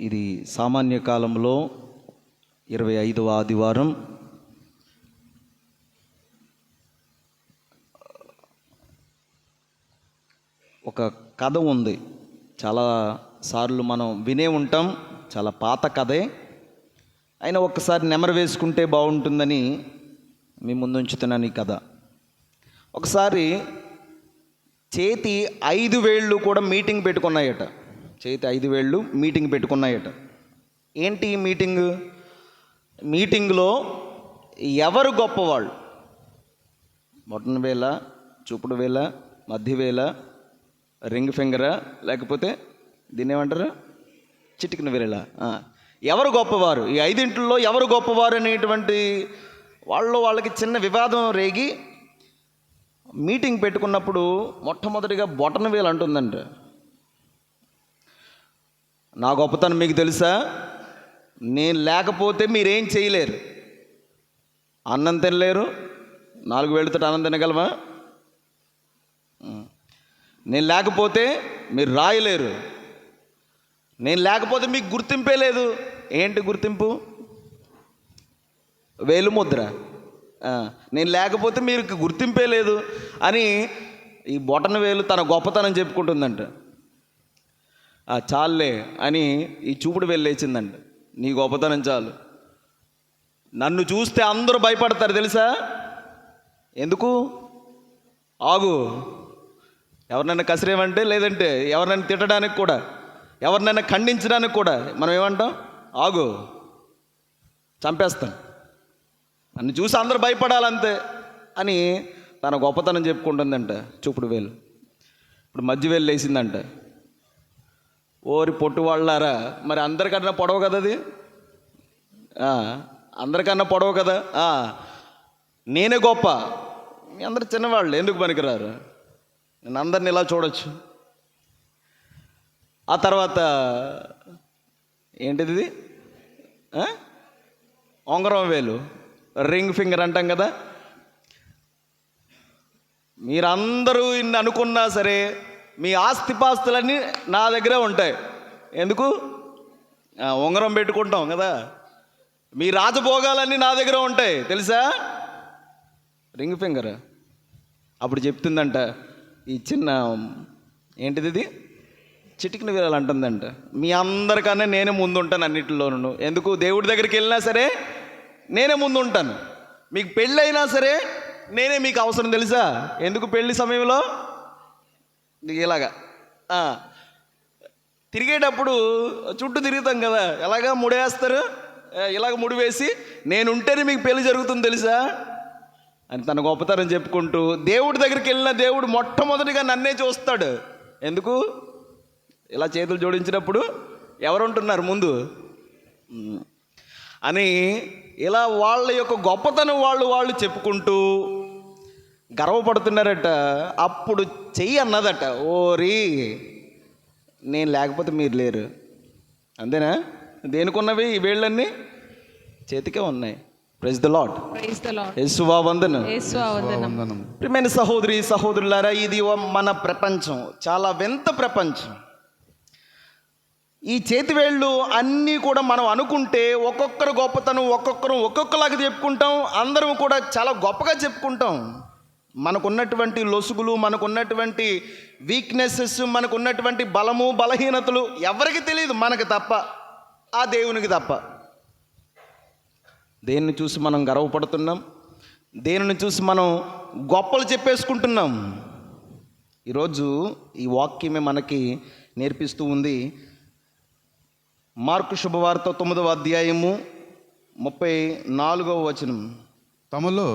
ఇది సామాన్య కాలంలో 25వ ఆదివారం. ఒక కథ ఉంది, చాలా సార్లు మనం వినే ఉంటాం, చాలా పాత కథే అయినా ఒక్కసారి నెమరు వేసుకుంటే బాగుంటుందని మీ ముందు ఉంచుతున్నాను ఈ కథ. ఒకసారి చేతి 5 వేళ్ళు కూడా మీటింగ్ పెట్టుకున్నాయట. చేతి 5 వేళ్ళు మీటింగ్ పెట్టుకున్నాయట. ఏంటి మీటింగ్లో ఎవరు గొప్పవాళ్ళు, బొటన వేళ, చూపుడు వేళ, మధ్య వేళ, రింగ్ ఫింగరా, లేకపోతే దీన్ని ఏమంటారు, చిటికిన వేళ, ఎవరు గొప్పవారు, ఈ 5 ఎవరు గొప్పవారు అనేటువంటి వాళ్ళకి చిన్న వివాదం రేగి మీటింగ్ పెట్టుకున్నప్పుడు మొట్టమొదటిగా బొటన వేలు అంటుందంట, నా గొప్పతనం మీకు తెలుసా, నేను లేకపోతే మీరేం చేయలేరు, అన్నం తినలేరు, 4 వేళ్ళతో అన్నం తినగలమా, నేను లేకపోతే మీరు రాయలేరు, నేను లేకపోతే మీకు గుర్తింపే లేదు. ఏంటి గుర్తింపు? వేలు ముద్ర. నేను లేకపోతే మీరు గుర్తింపే లేదు అని ఈ బొటన వేలు తన గొప్పతనం చెప్పుకుంటుందంట. చాలులే అని ఈ చూపుడు వేలు లేచిందంట, నీ గొప్పతనం చాలు, నన్ను చూస్తే అందరూ భయపడతారు తెలుసా, ఎందుకు ఆగు, ఎవరినైనా కసిరేమంటే, లేదంటే ఎవరినైనా తిట్టడానికి కూడా, ఎవరినైనా ఖండించడానికి కూడా మనం ఏమంటాం, ఆగు చంపేస్తాం, నన్ను చూసి అందరూ భయపడాలంతే అని తన గొప్పతనం చెప్పుకుంటుందంట చూపుడు వేలు. ఇప్పుడు మధ్య వేలు లేచిందంట, ఓరి పొట్టు వాళ్ళారా, మరి అందరికన్నా పొడవు కదా అది, అందరికన్నా పొడవు కదా, నేనే గొప్ప, మీ అందరు చిన్నవాళ్ళు ఎందుకు పనికిరారు, నేను అందరిని ఇలా చూడొచ్చు. ఆ తర్వాత ఏంటిది, ఉంగరం వేలు, రింగ్ ఫింగర్ అంటాం కదా, మీరందరూ ఇన్ని అనుకున్నా సరే మీ ఆస్తిపాస్తులన్నీ నా దగ్గరే ఉంటాయి, ఎందుకు, ఉంగరం పెట్టుకుంటాం కదా, మీ రాజభోగాలన్నీ నా దగ్గర ఉంటాయి తెలుసా, రింగ్ ఫింగర్. అప్పుడు చెప్తుందంట ఈ చిన్న ఏంటిది, ఇది చిటికిన వేలు అంటుందంట, మీ అందరికన్నా నేనే ముందు ఉంటాను అన్నిటిలోనూ, ఎందుకు, దేవుడి దగ్గరికి వెళ్ళినా సరే నేనే ముందు ఉంటాను, మీకు పెళ్ళి అయినా సరే నేనే మీకు అవసరం తెలుసా, ఎందుకు, పెళ్లి సమయంలో ఇలాగా తిరిగేటప్పుడు చుట్టూ తిరుగుతాం కదా, ఎలాగా ముడేస్తారు, ఇలాగ ముడి వేసి నేనుంటేనే మీకు పెళ్లి జరుగుతుంది తెలుసా అని తన గొప్పతనం చెప్పుకుంటూ, దేవుడి దగ్గరికి వెళ్ళిన దేవుడు మొట్టమొదటిగా నన్నే చూస్తాడు, ఎందుకు, ఇలా చేతులు జోడించినప్పుడు ఎవరు ఉంటున్నారు ముందు అని ఇలా వాళ్ళ యొక్క గొప్పతనం వాళ్ళు చెప్పుకుంటూ గర్వపడుతున్నారట. అప్పుడు చెయ్యి అన్నదట, ఓరి నేను లేకపోతే మీరు లేరు, అంతేనా, దేనికున్నవి ఈ వేళ్ళన్నీ చేతికే ఉన్నాయి. ప్రైజ్ ద లార్డ్, యేసువా వందనం. ప్రియమైన సహోదరి సహోదరులారా, ఇది మన ప్రపంచం, చాలా వింత ప్రపంచం. ఈ చేతివేళ్ళు అన్నీ కూడా మనం అనుకుంటే ఒక్కొక్కరు గొప్పతనం ఒక్కొక్కలాగా చెప్పుకుంటాం, అందరం కూడా చాలా గొప్పగా చెప్పుకుంటాం. మనకున్నటువంటి లొసుగులు, మనకున్నటువంటి వీక్నెసెస్, మనకున్నటువంటి బలము బలహీనతలు ఎవరికి తెలియదు, మనకు తప్ప, ఆ దేవునికి తప్ప. దేన్ని చూసి మనం గర్వపడుతున్నాం, దేనిని చూసి మనం గొప్పలు చెప్పేసుకుంటున్నాం. ఈరోజు ఈ వాక్యమే మనకి నేర్పిస్తూ ఉంది. మార్కు శుభవార్త 9వ అధ్యాయము 34వ వచనం. తమలో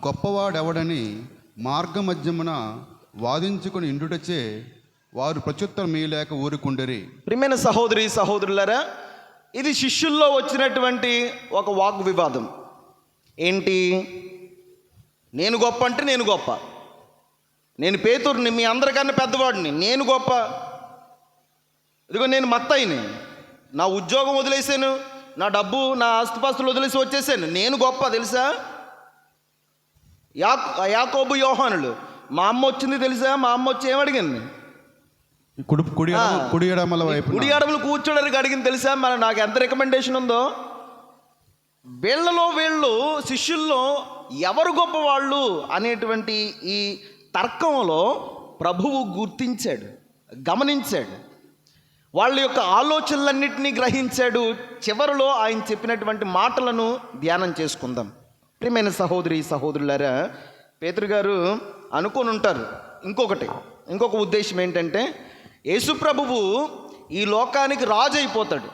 గొప్పవాడెవడని మార్గమధ్యమున వాదించుకుని ఇండుటచే వారు ప్రత్యుత్తరం మీలేక ఊరుకుండరి. ప్రియమైన సహోదరి సహోదరులారా, ఇది శిష్యుల్లో వచ్చినటువంటి ఒక వాగ్ వివాదం. ఏంటి, నేను గొప్ప అంటే నేను గొప్ప, నేను పేతురుని, మీ అందరికన్నా పెద్దవాడిని, నేను గొప్ప, ఇదిగో నేను మత్తయిని, నా ఉద్యోగం వదిలేసాను, నా డబ్బు నా ఆస్తిపాస్తులు వదిలేసి వచ్చేసాను, నేను గొప్ప తెలుసా. యాకోబు యోహానులు, మా అమ్మ వచ్చింది తెలుసా, మా అమ్మ వచ్చి ఏమడిగింది, కుడి ఎడమల వైపు కుడి ఎడమలు కూర్చోడానికి అడిగింది తెలుసా? నాకు ఎంత రికమెండేషన్ ఉందో. వీళ్ళు శిష్యుల్లో ఎవరు గొప్పవాళ్ళు అనేటువంటి ఈ తర్కంలో ప్రభువు గుర్తించాడు, గమనించాడు, వాళ్ళ యొక్క ఆలోచనలన్నింటినీ గ్రహించాడు. చివరిలో ఆయన చెప్పినటువంటి మాటలను ధ్యానం చేసుకుందాం. ప్రియమైన సహోదరి సహోదరులారా, పేతురు గారు అనుకొని ఉంటారు ఇంకొక ఉద్దేశం ఏంటంటే, యేసు ప్రభువు ఈ లోకానికి రాజు అయిపోతాడు.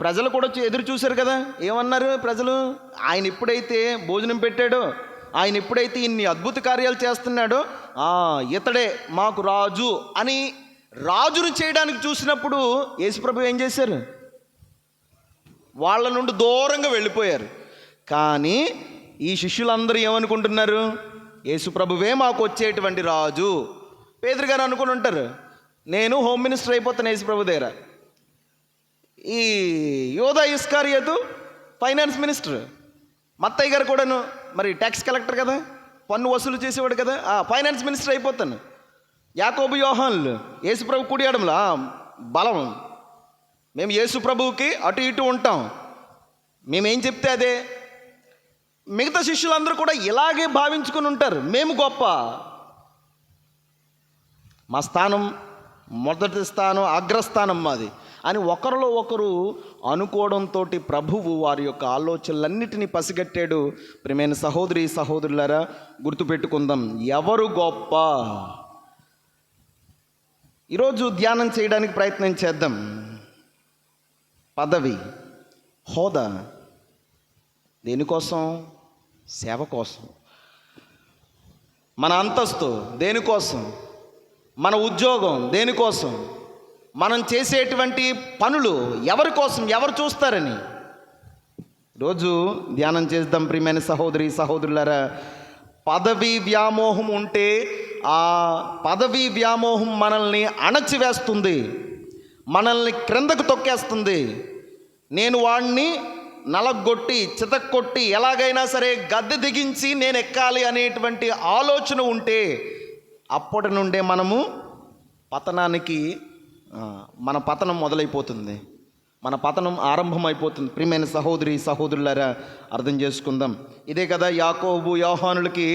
ప్రజలు కూడా ఎదురు చూశారు కదా. ఏమన్నారు ప్రజలు? ఆయన ఎప్పుడైతే భోజనం పెట్టాడో, ఆయన ఎప్పుడైతే ఇన్ని అద్భుత కార్యాలు చేస్తున్నాడో, ఇతడే మాకు రాజు అని రాజును చేయడానికి చూసినప్పుడు యేసుప్రభు ఏం చేశారు? వాళ్ళ నుండి దూరంగా వెళ్ళిపోయారు. కానీ ఈ శిష్యులందరూ ఏమనుకుంటున్నారు? యేసుప్రభువే మాకు వచ్చేటువంటి రాజు. పేతురు గారు అనుకుని ఉంటారు, నేను హోమ్ మినిస్టర్ అయిపోతాను యేసుప్రభు దగ్గర. ఈ యోధా ఇస్కారియోతు ఫైనాన్స్ మినిస్టర్, మత్తయ్య గారు కూడాను మరి ట్యాక్స్ కలెక్టర్ కదా, పన్ను వసూలు చేసేవాడు కదా, ఫైనాన్స్ మినిస్టర్ అయిపోతాను. యాకోబు యోహాన్లు యేసుప్రభు కుడి ఎడమలా బలం. మేము యేసుప్రభువుకి అటు ఇటు ఉంటాం, మేమేం చెప్తే అదే. మిగతా శిష్యులందరూ కూడా ఇలాగే భావించుకుని ఉంటారు, మేము గొప్ప, మా స్థానం మొదటి స్థానం, అగ్రస్థానం మాది అని ఒకరిలో ఒకరు అనుకోవడంతో ప్రభువు వారి యొక్క ఆలోచనలన్నిటినీ పసిగట్టాడు. ప్రియమైన సహోదరి సహోదరులారా, గుర్తుపెట్టుకుందాం, ఎవరు గొప్ప? ఈరోజు ధ్యానం చేయడానికి ప్రయత్నం చేద్దాం. పదవి, హోదా దేనికోసం? సేవ కోసం. మన అంతస్తు దేనికోసం? మన ఉద్యోగం దేనికోసం? మనం చేసేటువంటి పనులు ఎవరి కోసం? ఎవరు చూస్తారని రోజు ధ్యానం చేద్దాం. ప్రియమైన సహోదరి సహోదరులారా, పదవి వ్యామోహం ఉంటే ఆ పదవి వ్యామోహం మనల్ని అణచివేస్తుంది, మనల్ని క్రిందకు తొక్కేస్తుంది. నేను వాడిని నలగొట్టి చితక్కొట్టి ఎలాగైనా సరే గద్దె దిగించి నేను ఎక్కాలి అనేటువంటి ఆలోచన ఉంటే అప్పటి నుండే మనము పతనానికి మన పతనం మొదలైపోతుంది, మన పతనం ఆరంభమైపోతుంది. ప్రియమైన సహోదరి సహోదరులారా, అర్థం చేసుకుందాం. ఇదే కదా యాకోబు యోహానులకి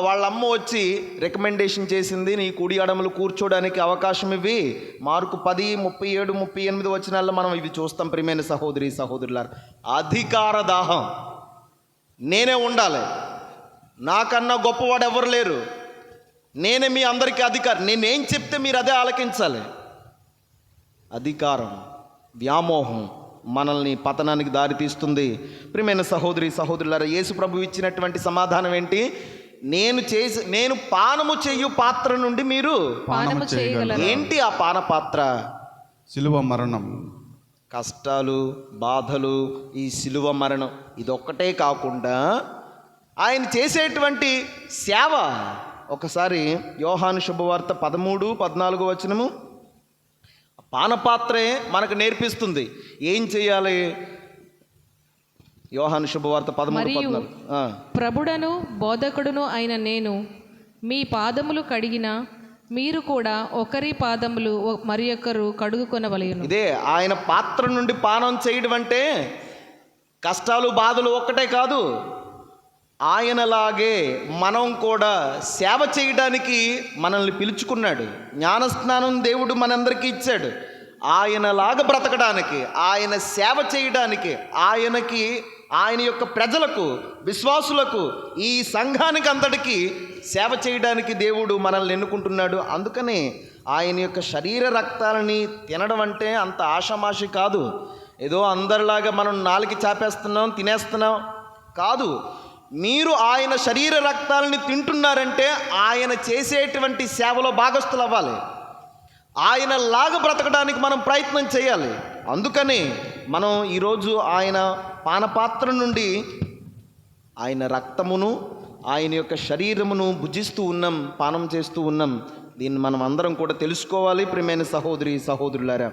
వాళ్ళమ్మ వచ్చి రికమెండేషన్ చేసింది, నీ కుడి ఎడమలు కూర్చోడానికి అవకాశం ఇవి. మార్కు 10:37, 38 వచనాల్లో మనం ఇవి చూస్తాం. ప్రియమైన సహోదరి సహోదరులారా, అధికార దాహం. నేనే ఉండాలి, నాకన్నా గొప్పవాడు ఎవరు లేరు, నేనే మీ అందరికీ అధికారం, నేనేం చెప్తే మీరు అదే ఆలకించాలి. అధికారం వ్యామోహం మనల్ని పతనానికి దారితీస్తుంది. ప్రియమైన సహోదరి సహోదరులారా, యేసు ప్రభు ఇచ్చినటువంటి సమాధానం ఏంటి? నేను పానము చేయు పాత్ర నుండి మీరు పానము చేయగలరు. ఏంటి ఆ పాన పాత్ర? సిలువ మరణం, కష్టాలు, బాధలు, ఈ సిలువ మరణం, ఇదొక్కటే కాకుండా ఆయన చేసేటువంటి సేవ. ఒకసారి యోహాను శుభవార్త 13-14 వచనము, పానపాత్రే మనకు నేర్పిస్తుంది ఏం చేయాలి. యోహాను శుభవార్త 13-14. ప్రభుడను బోధకుడును అయిన నేను మీ పాదములు కడిగిన మీరు కూడా ఒకరి పాదములు మరి ఒకరు కడుగుకొనవలెను. ఇదే ఆయన పాత్ర నుండి పానం చేయడం అంటే కష్టాలు బాధలు ఒక్కటే కాదు, ఆయనలాగే మనం కూడా సేవ చేయడానికి మనల్ని పిలుచుకున్నాడు. జ్ఞానస్నానం దేవుడు మనందరికీ ఇచ్చాడు. ఆయనలాగా బ్రతకడానికి, ఆయన సేవ చేయడానికి, ఆయన యొక్క ప్రజలకు, విశ్వాసులకు, ఈ సంఘానికి అంతటికీ సేవ చేయడానికి దేవుడు మనల్ని ఎన్నుకుంటున్నాడు. అందుకని ఆయన యొక్క శరీర రక్తాలని తినడం అంటే అంత ఆషామాషి కాదు. ఏదో అందరిలాగా మనం నాలుగు చాపేస్తున్నాం తినేస్తున్నాం కాదు. మీరు ఆయన శరీర రక్తాలని తింటున్నారంటే ఆయన చేసేటువంటి సేవలో భాగస్థులు అవ్వాలి, ఆయనలాగా బ్రతకడానికి మనం ప్రయత్నం చేయాలి. అందుకని మనం ఈరోజు ఆయన పానపాత్ర నుండి ఆయన రక్తమును, ఆయన యొక్క శరీరమును భుజిస్తూ ఉన్నాం, పానం చేస్తూ ఉన్నాం. దీన్ని మనం అందరం కూడా తెలుసుకోవాలి. ప్రియమైన సహోదరి సహోదరులారా,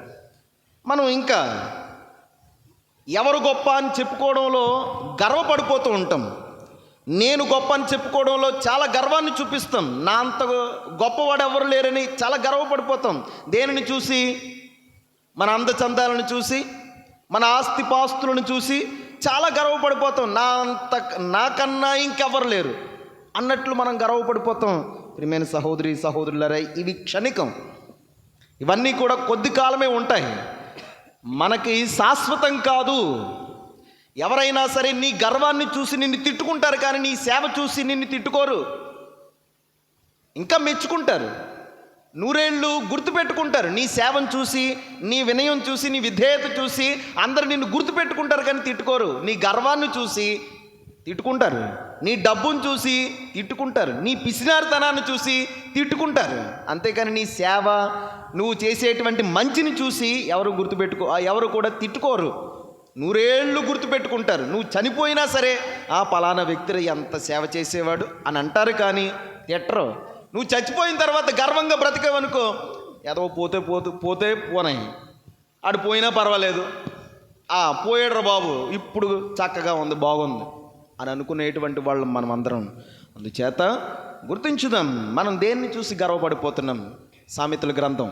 మనం ఇంకా ఎవరు గొప్ప అని చెప్పుకోవడంలో గర్వపడిపోతూ ఉంటాం. నేను గొప్ప అని చెప్పుకోవడంలో చాలా గర్వాన్ని చూపిస్తాం. నా అంత గొప్పవాడు ఎవరు లేరని చాలా గర్వపడిపోతాం. దేనిని చూసి? మన అందచందాలను చూసి, మన ఆస్తిపాస్తులను చూసి చాలా గర్వపడిపోతాం. నాకన్నా ఇంకెవరు లేరు అన్నట్లు మనం గర్వపడిపోతాం. ప్రియమైన సహోదరి సహోదరులారా, ఇవి క్షణికం. ఇవన్నీ కూడా కొద్ది కాలమే ఉంటాయి, మనకి శాశ్వతం కాదు. ఎవరైనా సరే నీ గర్వాన్ని చూసి నిన్ను తిట్టుకుంటారు, కానీ నీ సేవ చూసి నిన్ను తిట్టుకోరు, ఇంకా మెచ్చుకుంటారు. నూరేళ్ళు గుర్తుపెట్టుకుంటారు. నీ సేవను చూసి, నీ వినయం చూసి, నీ విధేయత చూసి అందరు నిన్ను గుర్తుపెట్టుకుంటారు, కానీ తిట్టుకోరు. నీ గర్వాన్ని చూసి తిట్టుకుంటారు, నీ డబ్బును చూసి తిట్టుకుంటారు, నీ పిసినారితనాన్ని చూసి తిట్టుకుంటారు. అంతేకాని నీ సేవ, నువ్వు చేసేటువంటి మంచిని చూసి ఎవరు కూడా తిట్టుకోరు. నూరేళ్ళు గుర్తుపెట్టుకుంటారు. నువ్వు చనిపోయినా సరే ఆ పలానా వ్యక్తి ఎంత సేవ చేసేవాడు అని అంటారు, కానీ తిట్టరు. నువ్వు చచ్చిపోయిన తర్వాత గర్వంగా బ్రతికేవనుకో, ఏదో పోతే పోనాయి, ఆడు పోయినా పర్వాలేదు, పోయాడు బాబు, ఇప్పుడు చక్కగా ఉంది, బాగుంది అని అనుకునేటువంటి వాళ్ళం మనం అందరం. అందుచేత గుర్తించుదాం, మనం దేన్ని చూసి గర్వపడిపోతున్నాం. సామెతల గ్రంథం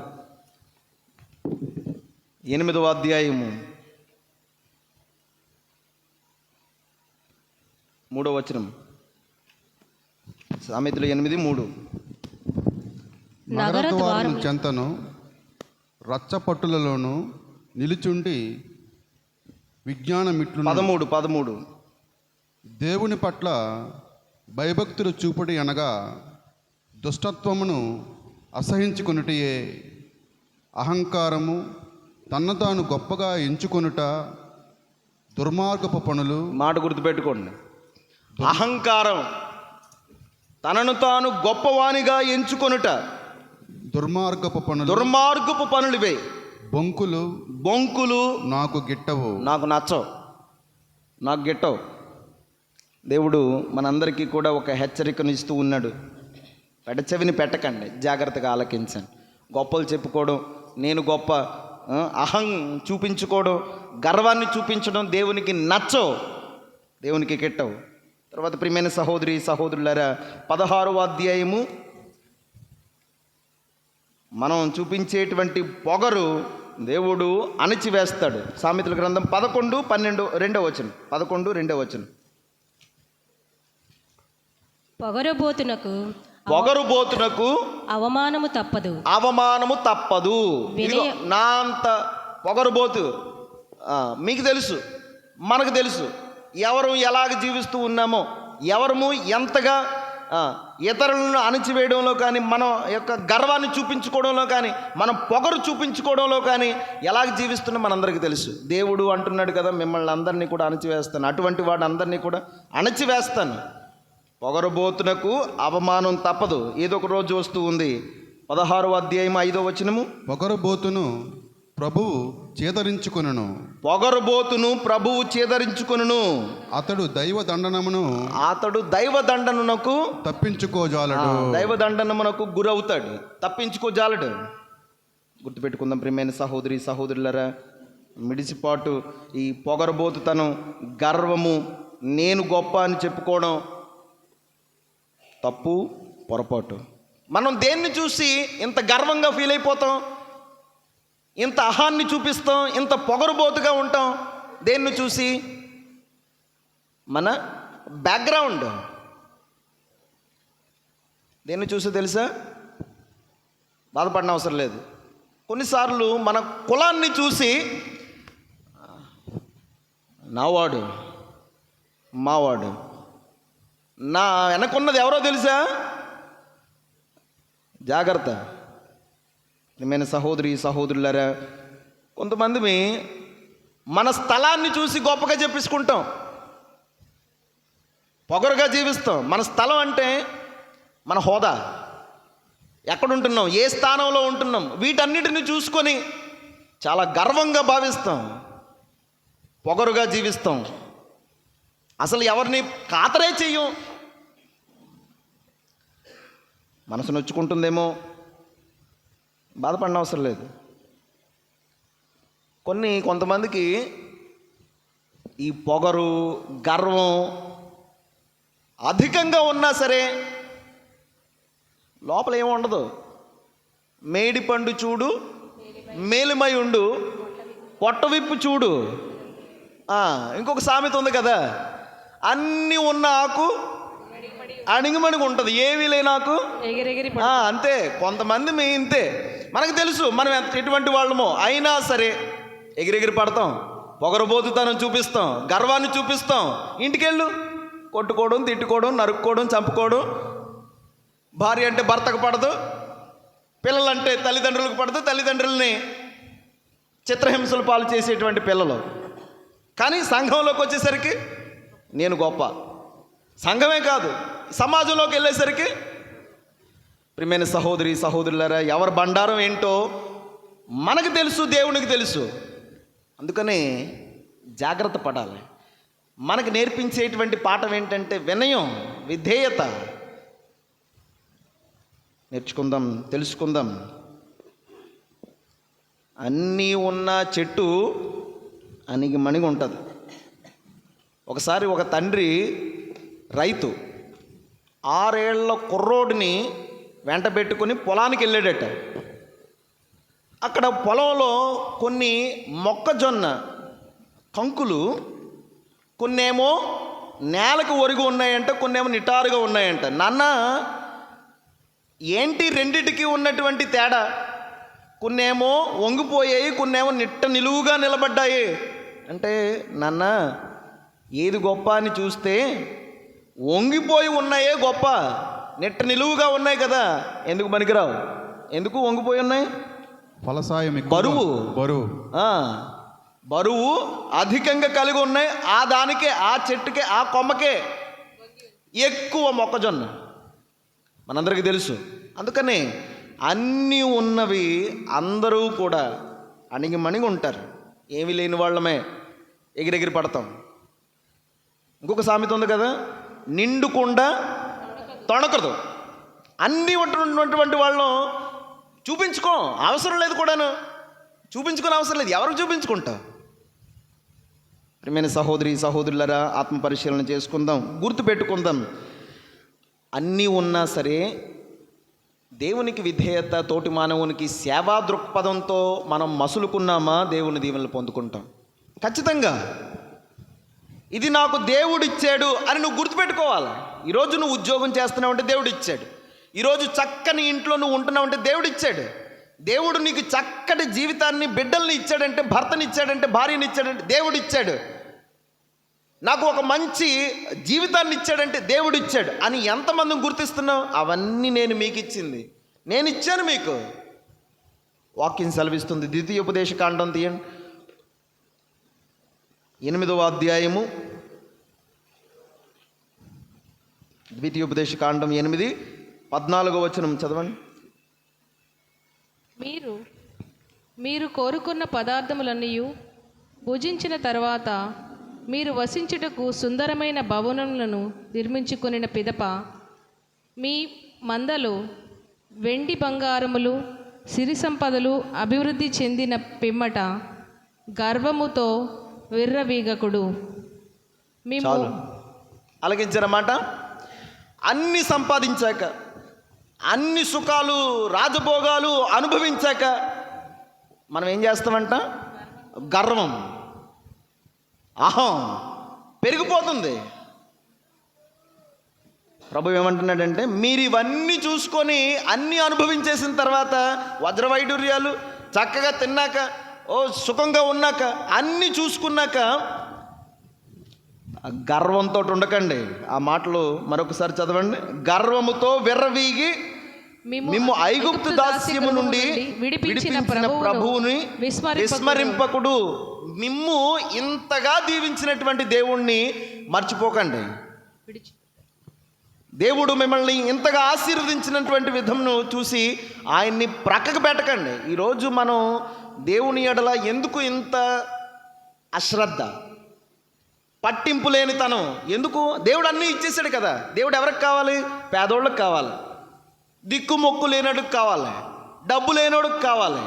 8వ అధ్యాయము 3వ వచనం. సామెతలు 8:3. నగర ద్వారం చెంతను రచ్చపట్టులలోను నిలుచుండి విజ్ఞానమిట్లు. 13. దేవుని పట్ల భయభక్తులు చూపుడి అనగా దుష్టత్వమును అసహించుకొనుటయే. అహంకారము, తన్ను తాను గొప్పగా ఎంచుకొనుట దుర్మార్గపు పనులు. మాట గుర్తుపెట్టుకోండి. అహంకారం, తనను తాను గొప్పవానిగా ఎంచుకొనుట దుర్మార్గపు పనులు ఇవే. బొంకులు నాకు గిట్టవు, నాకు నచ్చవు, నాకు గిట్టవు. దేవుడు మనందరికీ కూడా ఒక హెచ్చరికను ఇస్తూ ఉన్నాడు. పెడచెవిని పెట్టకండి, జాగ్రత్తగా ఆలకించండి. గొప్పలు చెప్పుకోవడం, నేను గొప్ప, అహం చూపించుకోవడం, గర్వాన్ని చూపించడం దేవునికి నచ్చవు, దేవునికి గిట్టవు. తర్వాత ప్రియమైన సహోదరి సహోదరులారా, 16వ అధ్యాయము మనం చూపించేటువంటి పొగరు దేవుడు అణచివేస్తాడు. సామెతల గ్రంథం 11:12 2వ వచనం. 11 2వ వచనం. పొగరుబోతునకు అవమానము తప్పదు. ఇదిగో నా అంత పొగరుబోతు మీకు తెలుసు, మనకు తెలుసు, ఎవరు ఎలాగ జీవిస్తూ ఉన్నామో, ఎవరము ఎంతగా ఇతరులను అణచివేయడంలో కానీ, మన యొక్క గర్వాన్ని చూపించుకోవడంలో కానీ, మనం పొగరు చూపించుకోవడంలో కానీ ఎలాగ జీవిస్తున్నా మనందరికీ తెలుసు. దేవుడు అంటున్నాడు కదా, మిమ్మల్ని అందరినీ కూడా అణచివేస్తాను, అటువంటి వాడు అందరినీ కూడా అణచివేస్తాను. పొగరుబోతునకు అవమానం తప్పదు. ఏదో ఒక రోజు వస్తూ ఉంది. 16వ అధ్యాయం 5వ వచనము. పొగరుబోతును ప్రభువు చేదరించుకొనును, అతడు దైవ దండనమునకు తప్పించుకోజాలడు. దైవ దండనమునకు గురవుతాడు, తప్పించుకోజాలడు. గుర్తుపెట్టుకుందాం ప్రియమైన సహోదరి సహోదరులరా, మిడిసిపాటు, ఈ పొగరుబోతుతనం, గర్వము, నేను గొప్ప అని చెప్పుకోవడం తప్పు, పొరపాటు. మనం దేన్ని చూసి ఇంత గర్వంగా ఫీల్ అయిపోతాం, ఇంత అహాన్ని చూపిస్తాం, ఇంత పొగరుబోతుగా ఉంటాం? దేన్ని చూసి? మన బ్యాక్గ్రౌండ్ దేన్ని చూసి తెలుసా? బాధపడిన అవసరం లేదు. కొన్నిసార్లు మన కులాన్ని చూసి నావాడు, మావాడు, నా వెనకున్నది ఎవరో తెలుసా? జాగ్రత్త ప్రియమైన సహోదరి సహోదరులారా, కొంతమంది మన స్థలాన్ని చూసి గొప్పగా చెప్పుకుంటాం, పొగరుగా జీవిస్తాం. మన స్థలం అంటే మన హోదా, ఎక్కడుంటున్నాం, ఏ స్థానంలో ఉంటున్నాం, వీటన్నిటిని చూసుకొని చాలా గర్వంగా భావిస్తాం, పొగరుగా జీవిస్తాం. అసలు ఎవరిని ఖాతరే చెయ్యం. మనసు నొచ్చుకుంటుందేమో, బాధపడిన అవసరం లేదు. కొంతమందికి ఈ పొగరు, గర్వం అధికంగా ఉన్నా సరే లోపల ఏముండదు. మేడి పండు చూడు మేలిమై ఉండు, పొట్ట విప్పు చూడు. ఇంకొక సామెత ఉంది కదా, అన్నీ ఉన్న ఆకు అణిగిమణిగి ఉంటుంది, ఏమీ లేని ఆకు ఎగిరెగిరి అంతే. కొంతమంది మీ ఇంతే, మనకు తెలుసు మనం ఎటువంటి వాళ్ళమో, అయినా సరే ఎగిరెగిరి పడతాం, పొగరబోతుతనం చూపిస్తాం, గర్వాన్ని చూపిస్తాం. ఇంటికెళ్ళు కొట్టుకోవడం, తిట్టుకోవడం, నరుక్కోవడం, చంపుకోవడం. భార్య అంటే భర్తకు పడదు, పిల్లలంటే తల్లిదండ్రులకు పడదు, తల్లిదండ్రుల్ని చిత్రహింసలు పాలు చేసేటువంటి పిల్లలు. కానీ సంఘంలోకి వచ్చేసరికి నేను గొప్ప, సంఘమే కాదు సమాజంలోకి వెళ్ళేసరికి ప్రియమైన సహోదరి సహోదరులారా, ఎవరి బండారం ఏంటో మనకు తెలుసు, దేవునికి తెలుసు. అందుకని జాగ్రత్త పడాలి. మనకు నేర్పించేటువంటి పాఠం ఏంటంటే వినయం, విధేయత. నేర్చుకుందాం, తెలుసుకుందాం. అన్నీ ఉన్న చెట్టు అణిగి మణిగి ఉంటుంది. ఒకసారి ఒక తండ్రి రైతు 6 ఏళ్ల కుర్రోడిని వెంట పెట్టుకొని పొలానికి వెళ్ళాడట. అక్కడ పొలంలో కొన్ని మొక్కజొన్న కంకులు, కొన్నేమో నేలకు ఒరిగి ఉన్నాయంట, కొన్నేమో నిటారుగా ఉన్నాయంట. నాన్న ఏంటి రెండిటికి ఉన్నటువంటి తేడా? కొన్నేమో వంగిపోయాయి, కొన్నేమో నిలువుగా నిలబడ్డాయి అంటే, నాన్న ఏది గొప్ప అని చూస్తే వంగిపోయి ఉన్నాయే గొప్ప, నిలువుగా ఉన్నాయి కదా ఎందుకు పనికిరావు? ఎందుకు వంగిపోయి ఉన్నాయి? ఫలసాయం బరువు బరువు అధికంగా కలిగి ఉన్నాయి. ఆ దానికే, ఆ చెట్టుకే, ఆ కొమ్మకే ఎక్కువ మొక్కజొన్న, మనందరికీ తెలుసు. అందుకని అన్నీ ఉన్నవి అందరూ కూడా అణిగి మణిగి ఉంటారు. ఏమీ లేని వాళ్ళమే ఎగిరెగిరి పడతాం. ఇంకొక సామెత ఉంది కదా, నిండుకుండా తొణకదు. అన్నీ ఉన్నటువంటి వాళ్ళం చూపించుకో అవసరం లేదు, కూడాను చూపించుకునే అవసరం లేదు. ఎవరికి చూపించుకుంటావు? ప్రియమైన సహోదరి సహోదరులారా, ఆత్మ పరిశీలన చేసుకుందాం, గుర్తుపెట్టుకుందాం. అన్నీ ఉన్నా సరే దేవునికి విధేయత, తోటి మానవునికి సేవా దృక్పథంతో మనం మసులుకున్నామా దేవుని దీవెనలు పొందుకుంటాం ఖచ్చితంగా. ఇది నాకు దేవుడిచ్చాడు అని నువ్వు గుర్తుపెట్టుకోవాలి. ఈరోజు నువ్వు ఉద్యోగం చేస్తున్నావు అంటే దేవుడు ఇచ్చాడు. ఈరోజు చక్కని ఇంట్లో నువ్వు ఉంటున్నావు అంటే దేవుడు ఇచ్చాడు. దేవుడు నీకు చక్కటి జీవితాన్ని, బిడ్డల్ని ఇచ్చాడంటే, భర్తని ఇచ్చాడంటే, భార్యని ఇచ్చాడంటే దేవుడు ఇచ్చాడు. నాకు ఒక మంచి జీవితాన్ని ఇచ్చాడంటే దేవుడు ఇచ్చాడు అని ఎంతమందిని గుర్తిస్తున్నావు? అవన్నీ నేను మీకు ఇచ్చింది, నేను ఇచ్చాను మీకు. వాక్యం సెలవిస్తుంది. ద్వితీయోపదేశ కాండం తీయండి, 8వ అధ్యాయము, ద్వితీయోపదేశ కాండం 8:14 వచనం చదవండి. మీరు కోరుకున్న పదార్థములన్నీ భుజించిన తర్వాత మీరు వసించుటకు సుందరమైన భవనములను నిర్మించుకొనిన పిదప మీ మందలు వెండి బంగారములు సిరి సంపదలు అభివృద్ధి చెందిన పిమ్మట గర్వముతో విర్రవీగకుడు. చాలు, అలగించారన్నమాట. అన్ని సంపాదించాక, అన్ని సుఖాలు రాజభోగాలు అనుభవించాక మనం ఏం చేస్తామంట? గర్వం, అహం పెరిగిపోతుంది. ప్రభు ఏమంటున్నాడంటే, మీరు ఇవన్నీ చూసుకొని అన్నీ అనుభవించేసిన తర్వాత, వజ్రవైడూర్యాలు చక్కగా తిన్నాక, సుఖంగా ఉన్నాక, అన్నీ చూసుకున్నాక గర్వంతో ఉండకండి. ఆ మాటలు మరొకసారి చదవండి. గర్వముతో విర్రవీగి మిమ్ము ఐగుప్తు దాస్యము నుండి విడిపించిన ప్రభువుని విస్మరింపకుడు. మిమ్ము ఇంతగా దీవించినటువంటి దేవుణ్ణి మర్చిపోకండి. దేవుడు మిమ్మల్ని ఇంతగా ఆశీర్వదించినటువంటి విధంను చూసి ఆయన్ని ప్రక్కకు పెట్టకండి. ఈరోజు మనం దేవుని ఎడల ఎందుకు ఇంత అశ్రద్ధ, పట్టింపు లేనితనం ఎందుకు? దేవుడు అన్నీ ఇచ్చేసాడు కదా. దేవుడు ఎవరికి కావాలి? పేదోళ్ళకి కావాలి, దిక్కు మొక్కు లేనోడికి కావాలి, డబ్బు లేనోడికి కావాలి.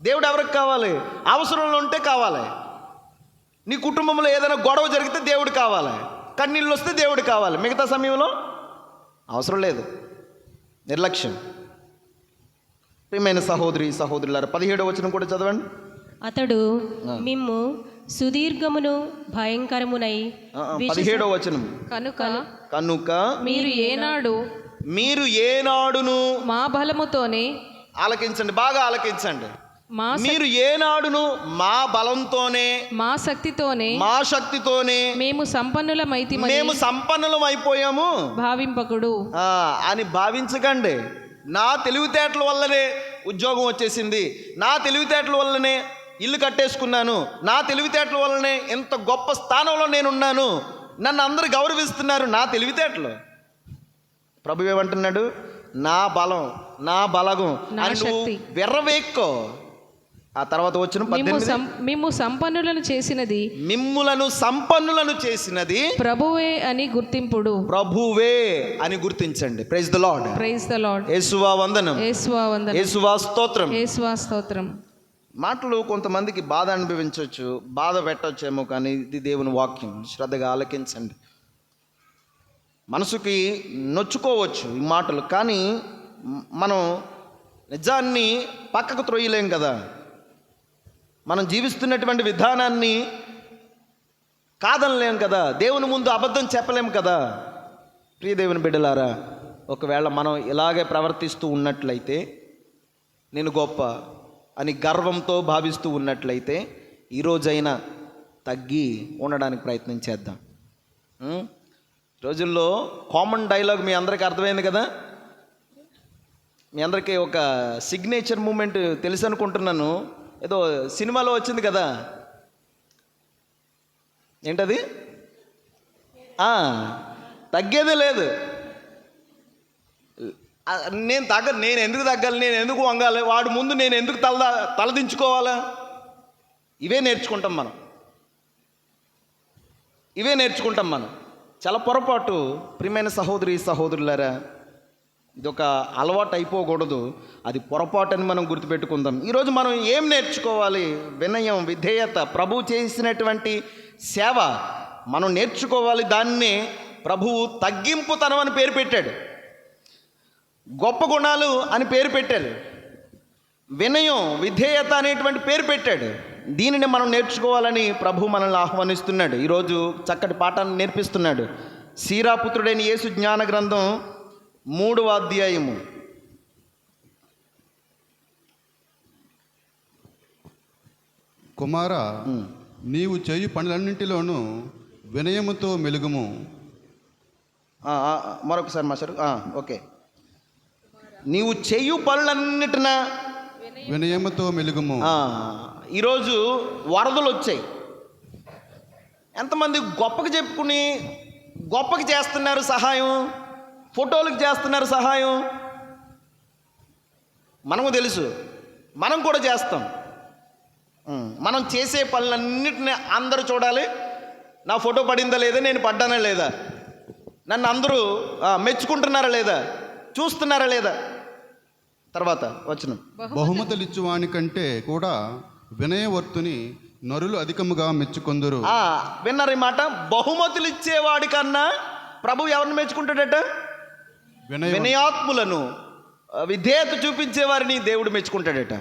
దేవుడు ఎవరికి కావాలి? అవసరంలో ఉంటే కావాలి. నీ కుటుంబంలో ఏదైనా గొడవ జరిగితే దేవుడు కావాలి. కన్నీళ్ళు వస్తే దేవుడు కావాలి, మిగతా సమయంలో అవసరం లేదు, నిర్లక్ష్యం. ప్రియమైన సహోదరి సహోదరులారా 17వ వచనం కూడా చదవండి. అతడు మిమ్ము సుదీర్ఘమును భయంకరమునై 17వ వచనం. కనుక మీరు ఏనాడును మా బలముతోనే, ఆలకించండి, బాగా ఆలకించండి, మా మీరు ఏనాడును మా బలంతోనే మా శక్తితోనే మేము సంపన్నులం అయిపోయాము భావింపకుడు అని భావించకండి. నా తెలివితేటల వల్లనే ఉద్యోగం వచ్చేసింది, నా తెలివితేటల వల్లనే ఇల్లు కట్టేసుకున్నాను, నా తెలివితేటల వల్లనే ఎంత గొప్ప స్థానంలో నేనున్నాను, నన్ను అందరూ గౌరవిస్తున్నారు, నా తెలివితేటలు. ప్రభు ఏమంటున్నాడు? నా బలం, నా బలగం అని నువ్వు వెర్రవేక్కో. ఆ తర్వాత వచ్చిన మిమ్ము సంపన్నులను చేసినది ప్రభువే అని గుర్తించండి. Praise the Lord. యేసువా వందనం, యేసువా స్తోత్రం. మాటలు కొంతమందికి బాధ అనిపించవచ్చు, బాధ పెట్టవచ్చేమో, కానీ ఇది దేవుని వాక్యం. శ్రద్ధగా ఆలకించండి. మనసుకి నొచ్చుకోవచ్చు ఈ మాటలు, కానీ మనం నిజాన్ని పక్కకు త్రొయ్యలేం కదా. మనం జీవిస్తున్నటువంటి విధానాన్ని కాదనలేం కదా, దేవుని ముందు అబద్ధం చెప్పలేం కదా. ప్రియ దేవుని బిడ్డలారా, ఒకవేళ మనం ఇలాగే ప్రవర్తిస్తూ ఉన్నట్లయితే, నేను గొప్ప అని గర్వంతో భావిస్తూ ఉన్నట్లయితే, ఈరోజైనా తగ్గి ఉండడానికి ప్రయత్నం చేద్దాం. రోజుల్లో కామన్ డైలాగ్ మీ అందరికీ అర్థమైంది కదా. మీ అందరికీ ఒక సిగ్నేచర్ మూమెంట్ తెలుసు అనుకుంటున్నాను, ఏదో సినిమాలో వచ్చింది కదా, ఏంటది? తగ్గేదే లేదు. నేను ఎందుకు తగ్గాలి, నేను ఎందుకు వంగాలి, వాడు ముందు నేను ఎందుకు తలదించుకోవాలా? ఇవే నేర్చుకుంటాం మనం. చాలా పొరపాటు. ప్రియమైన సహోదరి సహోదరులారా, ఇదొక అలవాటు అయిపోకూడదు, అది పొరపాటు అని మనం గుర్తుపెట్టుకుందాం. ఈరోజు మనం ఏం నేర్చుకోవాలి? వినయం, విధేయత, ప్రభు చేసినటువంటి సేవ మనం నేర్చుకోవాలి. దాన్ని ప్రభువు తగ్గింపుతనం అని పేరు పెట్టాడు, గొప్ప గుణాలు అని పేరు పెట్టాడు, వినయం విధేయత అనేటువంటి పేరు పెట్టాడు. దీనిని మనం నేర్చుకోవాలని ప్రభు మనల్ని ఆహ్వానిస్తున్నాడు. ఈరోజు చక్కటి పాఠాన్ని నేర్పిస్తున్నాడు. సీరాపుత్రుడైన యేసు జ్ఞాన గ్రంథం 3వ అధ్యాయము. కుమారా, నీవు చేయు పనులన్నింటిలోనూ వినయముతో మెలుగుము. మరొకసారి మాస్టర్. ఓకే. నీవు చేయు పనులన్నిటిన వినయముతో మెలుగుము. ఈరోజు వరదలు వచ్చాయి. ఎంతమంది గొప్పకి చెప్పుకుని గొప్పకి చేస్తున్నారు సహాయం, ఫోటోలకు చేస్తున్నారు సహాయం. మనకు తెలుసు, మనం కూడా చేస్తాం. మనం చేసే పనులన్నిటిని అందరూ చూడాలి. నా ఫోటో పడిందా లేదా, నేను పడ్డానా లేదా, నన్ను అందరూ మెచ్చుకుంటున్నారా లేదా, చూస్తున్నారా లేదా. తర్వాత వచనం. బహుమతులు ఇచ్చువాని కంటే కూడా వినయవర్తుని నరులు అధికముగా మెచ్చుకొందురు. విన్నారు ఈ మాట? బహుమతులు ఇచ్చేవాడి కన్నా ప్రభు ఎవరిని మెచ్చుకుంటాడట? వినయాత్ములను, విధేయత చూపించే వారిని దేవుడు మెచ్చుకుంటాడట.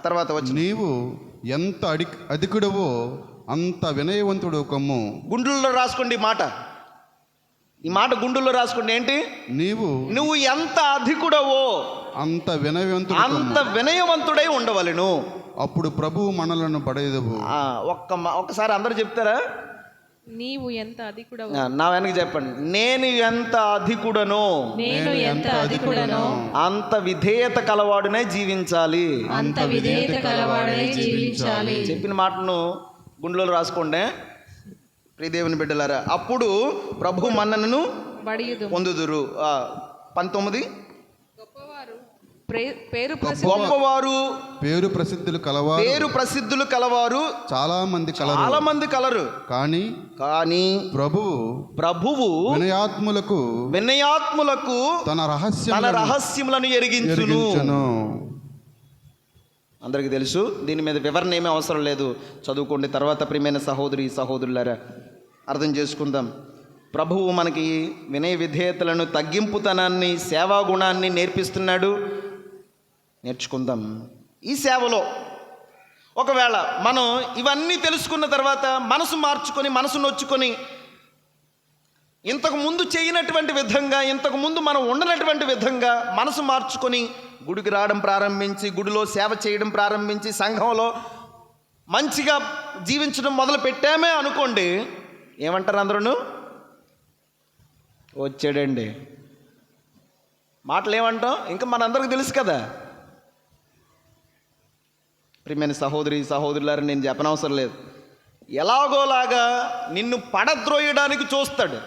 తర్వాత వచ్చి, నీవు ఎంత అధికుడవో అంత వినయవంతుడు కమ్ము. గుండెల్లో రాసుకోండి ఈ మాట గుండెల్లో రాసుకోండి. ఏంటి? నువ్వు ఎంత అధికుడవో అంత వినయవంతుడై ఉండవలెను. అప్పుడు ప్రభువు మనలను పడేదవు. ఒక్కసారి అందరూ చెప్తారా? నీవు ఎంత అధికుడవో. నా వెనక చెప్పండి. నేను ఎంత అధికుడనో అంత విధేయత కలవాడునే జీవించాలి. చెప్పిన మాటను గుండెలో రాసుకోండి ప్రియదేవుని బిడ్డలారా. అప్పుడు ప్రభు మన్ననను పొందుదురు. 19 గొప్పవారు, పేరు ప్రసిద్ధులు కలవారు చాలా మంది కలరు. కానీ ప్రభువు వినయాత్ములకు తన రహస్యములను ఎరిగించును. అందరికీ తెలుసు. దీని మీద వివరణ ఏమీ అవసరం లేదు, చదువుకోండి తర్వాత. ప్రియమైన సహోదరి సహోదరులారా, అర్థం చేసుకుందాం. ప్రభువు మనకి వినయ విధేయతలను, తగ్గింపుతనాన్ని, సేవా గుణాన్ని నేర్పిస్తున్నాడు. నేర్చుకుందాం. ఈ సేవలో ఒకవేళ మనం ఇవన్నీ తెలుసుకున్న తర్వాత మనసు మార్చుకొని, మనసు నొచ్చుకొని, ఇంతకు ముందు చేయనటువంటి విధంగా, ఇంతకు ముందు మనం ఉండనటువంటి విధంగా మనసు మార్చుకొని గుడికి రావడం ప్రారంభించి, గుడిలో సేవ చేయడం ప్రారంభించి, సంఘంలో మంచిగా జీవించడం మొదలు పెట్టామే అనుకోండి, ఏమంటారు అందరూ? వచ్చాడండి. మాటలు ఏమంటాం? ఇంకా మనందరికీ తెలుసు కదా. ప్రియమైన సహోదరి సహోదరులారా, నేను చెప్పనవసరం లేదు. ఎలాగోలాగా నిన్ను పడద్రోయడానికి చూస్తాడు.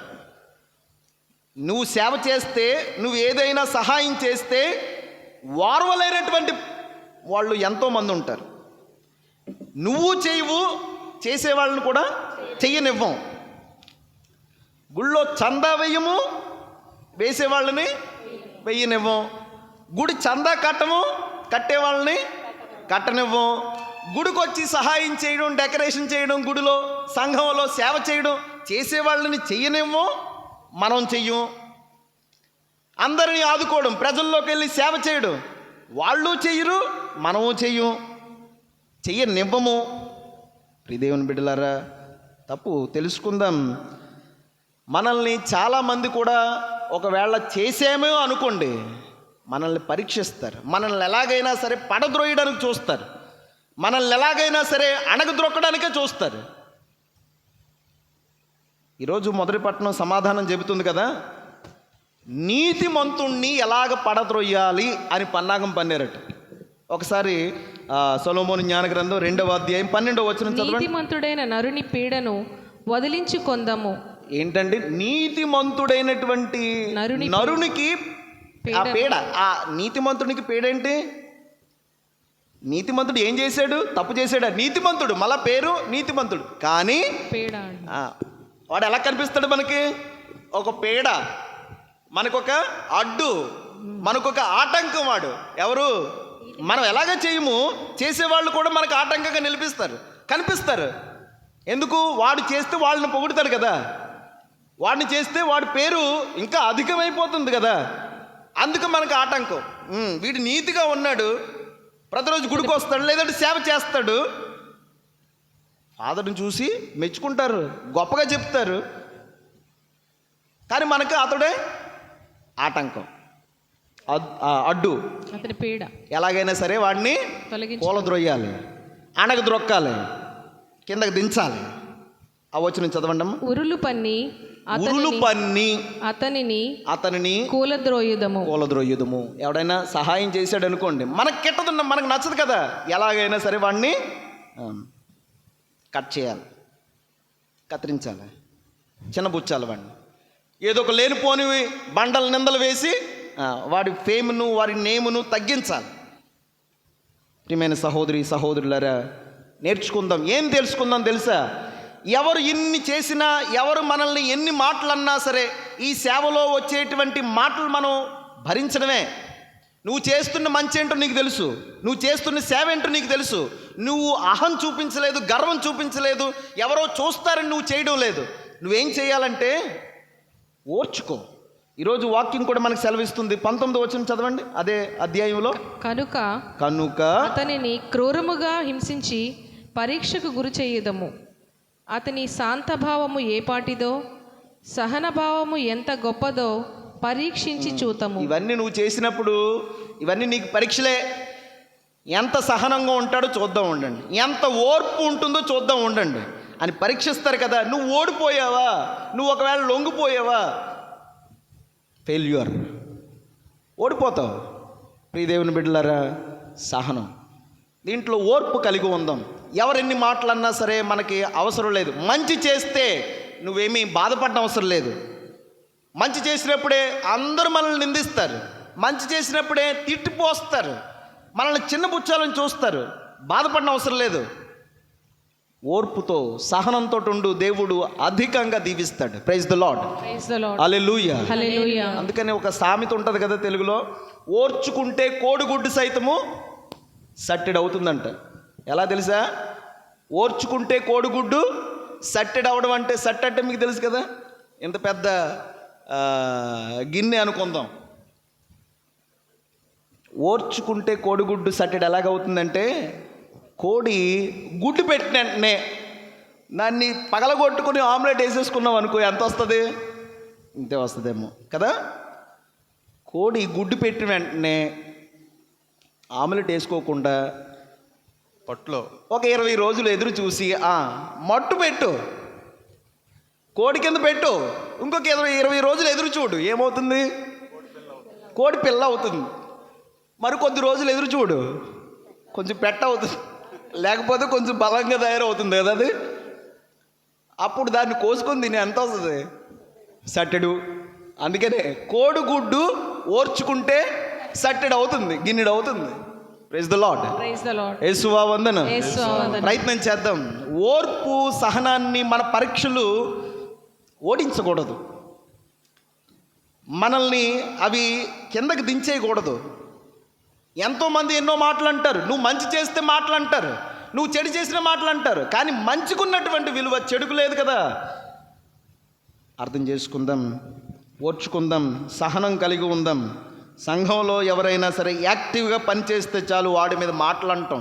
నువ్వు సేవ చేస్తే, నువ్వు ఏదైనా సహాయం చేస్తే వారవలేనటువంటి వాళ్ళు ఎంతోమంది ఉంటారు. నువ్వు చేయవు, చేసేవాళ్ళని కూడా చెయ్యనివ్వం. గుళ్ళో చందా వెయ్యము, వేసేవాళ్ళని వెయ్యనివ్వం. గుడి చందా కట్టము, కట్టేవాళ్ళని కట్టనివ్వం. గుడికి వచ్చి సహాయం చేయడం, డెకరేషన్ చేయడం, గుడిలో సంఘంలో సేవ చేయడం, చేసేవాళ్ళని చెయ్యనివ్వం, మనం చెయ్యం. అందరినీ ఆదుకోవడం, ప్రజల్లోకి వెళ్ళి సేవ చేయడం, వాళ్ళు చెయ్యరు, మనము చెయ్యం, చెయ్యనివ్వము. ప్రియదేవుని బిడ్డలారా, తప్పు తెలుసుకుందాం. మనల్ని చాలామంది కూడా ఒకవేళ చేసేమో అనుకోండి, మనల్ని పరీక్షిస్తారు. మనల్ని ఎలాగైనా సరే పడద్రోయడానికి చూస్తారు. మనల్ని ఎలాగైనా సరే అణగద్రొక్కడానికే చూస్తారు. ఈరోజు మొదటి పట్టణం సమాధానం చెబుతుంది కదా, నీతిమంతుణ్ణి ఎలాగ పడద్రోయాలి అని పన్నాగం పన్నారట. ఒకసారి సొలొమోను జ్ఞాన గ్రంథం 2వ అధ్యాయం 12వ వచనం చదవండి. నీతిమంతుడైన నరుని పీడను వదిలించి కొందము. ఏంటండి? నీతిమంతుడైనటువంటి నరునికి ఆ పీడ. ఆ నీతిమంతునికి పీడేంటి? నీతిమంతుడు ఏం చేశాడు? తప్పు చేశాడు. నీతిమంతుడు, మళ్ళా పేరు నీతిమంతుడు, కానీ పీడ. వాడు ఎలా కనిపిస్తాడు మనకి? ఒక పీడ, మనకొక అడ్డు, మనకొక ఆటంకం. వాడు ఎవరు? మనం ఎలాగ చేయము, చేసేవాళ్ళు కూడా మనకు ఆటంకంగా కనిపిస్తారు. ఎందుకు? వాడు చేస్తే వాళ్ళని పొగుడుతాడు కదా, వాడిని చేస్తే వాడి పేరు ఇంకా అధికమైపోతుంది కదా, అందుకు మనకు ఆటంకం. వీడు నీతిగా ఉన్నాడు, ప్రతిరోజు గుడికి వస్తాడు, లేదంటే సేవ చేస్తాడు, ఫాదర్ని చూసి మెచ్చుకుంటారు, గొప్పగా చెప్తారు, కానీ మనకు అతడే ఆటంకం, అడ్డు, అతని పీడ. ఎలాగైనా సరే వాడిని కూలద్రొయ్యాలి, అణగద్రొక్కాలి, కిందకి దించాలి. ఆ వచనం చదవండి. ఉరులు పన్ని అతనిని కూలద్రోయుదము. ఎవడైనా సహాయం చేశాడు అనుకోండి, మనకు కిట్టదున్న, మనకు నచ్చదు కదా, ఎలాగైనా సరే వాడిని కట్ చేయాలి, కత్తిరించాలి, చిన్నబుచ్చాలి వాడిని. ఏదో ఒక లేనిపోని బండల నిందలు వేసి వాడి ఫేమ్ను, వాడి నేమును తగ్గించాలి. ప్రియమైన సహోదరి సహోదరులారా, నేర్చుకుందాం. ఏం తెలుసుకుందాం తెలుసా? ఎవరు ఎన్ని చేసినా, ఎవరు మనల్ని ఎన్ని మాటలు అన్నా సరే, ఈ సేవలో వచ్చేటువంటి మాటలు మనం భరించడమే. నువ్వు చేస్తున్న మంచి ఏంటో నీకు తెలుసు, నువ్వు చేస్తున్న సేవ ఏంటో నీకు తెలుసు. నువ్వు అహం చూపించలేదు, గర్వం చూపించలేదు, ఎవరో చూస్తారని నువ్వు చేయడం లేదు. నువ్వేం చేయాలంటే ఓర్చుకో. ఈరోజు వాక్యం కూడా మనకు సెలవిస్తుంది. 19వ వచనం చదవండి, అదే అధ్యాయంలో. కనుక అతనిని క్రూరముగా హింసించి పరీక్షకు గురి చేయుదము. అతని శాంతభావము ఏ పాటిదో, సహనభావము ఎంత గొప్పదో పరీక్షించి చూతము. ఇవన్నీ నువ్వు చేసినప్పుడు ఇవన్నీ నీకు పరీక్షలే. ఎంత సహనంగా ఉంటాడో చూద్దాం ఉండండి, ఎంత ఓర్పు ఉంటుందో చూద్దాం ఉండండి అని పరీక్షిస్తారు కదా. నువ్వు ఓడిపోయావా, నువ్వు ఒకవేళ లొంగిపోయావా, ఫెయిల్యూర్, ఓడిపోతావు. ప్రియదేవుని బిడ్డలారా, సహనం, దీంట్లో ఓర్పు కలిగి ఉందాం. ఎవరెన్ని మాటలన్నా సరే మనకి అవసరం లేదు. మంచి చేస్తే నువ్వేమీ బాధపడడం అవసరం లేదు. మంచి చేసినప్పుడే అందరూ మనల్ని నిందిస్తారు, మంచి చేసినప్పుడే తిట్టిపోస్తారు, మనల్ని చిన్నబుచ్చాలని చూస్తారు. బాధపడడం అవసరం లేదు. ఓర్పుతో సహనంతో ఉండు, దేవుడు అధికంగా దీవిస్తాడు. ప్రైజ్ ద లార్డ్, హల్లెలూయా. అందుకని ఒక సామెత ఉంటుంది కదా తెలుగులో, ఓర్చుకుంటే కోడిగుడ్డు సైతము సట్టెడు అవుతుందంట. ఎలా తెలుసా? ఓర్చుకుంటే కోడిగుడ్డు సట్టెడ్ అవ్వడం అంటే సట్ అంటే మీకు తెలుసు కదా, ఇంత పెద్ద గిన్నె అనుకుందాం. ఓర్చుకుంటే కోడిగుడ్డు సట్టెడ్ ఎలాగవుతుందంటే, కోడి గుడ్డు పెట్టిన వెంటనే దాన్ని పగలగొట్టుకుని ఆమ్లెట్ వేసేసుకున్నాం అనుకో, ఎంత వస్తుంది? ఇంతే వస్తుందేమో కదా. కోడి గుడ్డు పెట్టిన వెంటనే ఆమ్లెట్ వేసుకోకుండా పట్లో ఒక 20 రోజులు ఎదురు చూసి మట్టు పెట్టు, కోడి కింద పెట్టు, ఇంకొక 20 రోజులు ఎదురు చూడు, ఏమవుతుంది? కోడి పిల్ల అవుతుంది. మరి కొద్ది రోజులు ఎదురు చూడు, కొంచెం పెట్ట అవుతుంది, లేకపోతే కొంచెం బలంగా తయారవుతుంది కదా అది. అప్పుడు దాన్ని కోసుకొని తిని ఎంత వస్తుంది? సట్టెడు. అందుకనే కోడిగుడ్డు ఓర్చుకుంటే సట్టెడు అవుతుంది, గిన్నెడు అవుతుంది. Praise the Lord. Praise the Lord. Yesuva వందనం. యేసువా వందనం. ప్రయత్నం చేద్దాం. ఓర్పు సహనాన్ని మన పరీక్షలు ఓడించకూడదు, మనల్ని అవి కిందకి దించేయకూడదు. ఎంతోమంది ఎన్నో మాటలు అంటారు, నువ్వు మంచి చేస్తే మాటలు అంటారు, నువ్వు చెడు చేసిన మాటలు అంటారు, కానీ మంచుకున్నటువంటి విలువ చెడుకు లేదు కదా. అర్థం చేసుకుందాం, ఓర్చుకుందాం, సహనం కలిగి ఉందాం. సంఘంలో ఎవరైనా సరే యాక్టివ్గా పనిచేస్తే చాలు వాడి మీద మాటలు అంటాం,